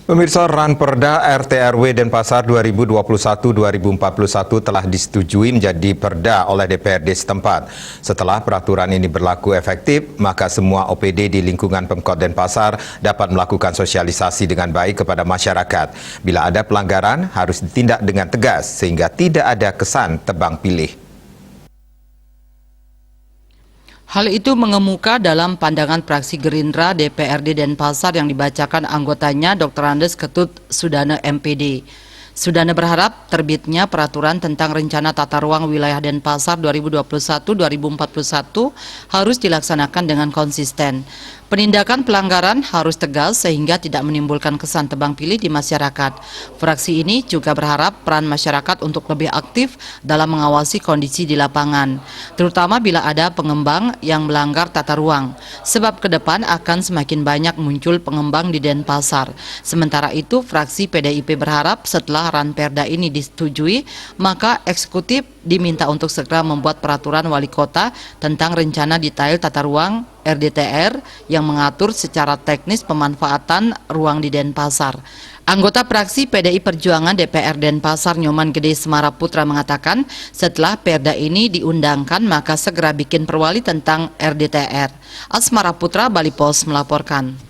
Pemirsa, Ranperda RT/RW Denpasar 2021-2041 telah disetujui menjadi perda oleh DPRD setempat. Setelah peraturan ini berlaku efektif, maka semua OPD di lingkungan Pemkot Denpasar dapat melakukan sosialisasi dengan baik kepada masyarakat. Bila ada pelanggaran, harus ditindak dengan tegas sehingga tidak ada kesan tebang pilih. Hal itu mengemuka dalam pandangan fraksi Gerindra DPRD Denpasar yang dibacakan anggotanya Dr. Andes Ketut Sudana MPD. Sudana berharap terbitnya peraturan tentang rencana tata ruang wilayah Denpasar 2021-2041 harus dilaksanakan dengan konsisten. Penindakan pelanggaran harus tegas sehingga tidak menimbulkan kesan tebang pilih di masyarakat. Fraksi ini juga berharap peran masyarakat untuk lebih aktif dalam mengawasi kondisi di lapangan, terutama bila ada pengembang yang melanggar tata ruang, sebab ke depan akan semakin banyak muncul pengembang di Denpasar. Sementara itu, fraksi PDIP berharap setelah Ranperda ini disetujui, maka eksekutif diminta untuk segera membuat peraturan wali kota tentang rencana detail tata ruang RDTR yang mengatur secara teknis pemanfaatan ruang di Denpasar. Anggota fraksi PDI Perjuangan DPR Denpasar Nyoman Gede Semara Putra mengatakan setelah perda ini diundangkan maka segera bikin perwali tentang RDTR. Asmara Putra, Bali Pos melaporkan.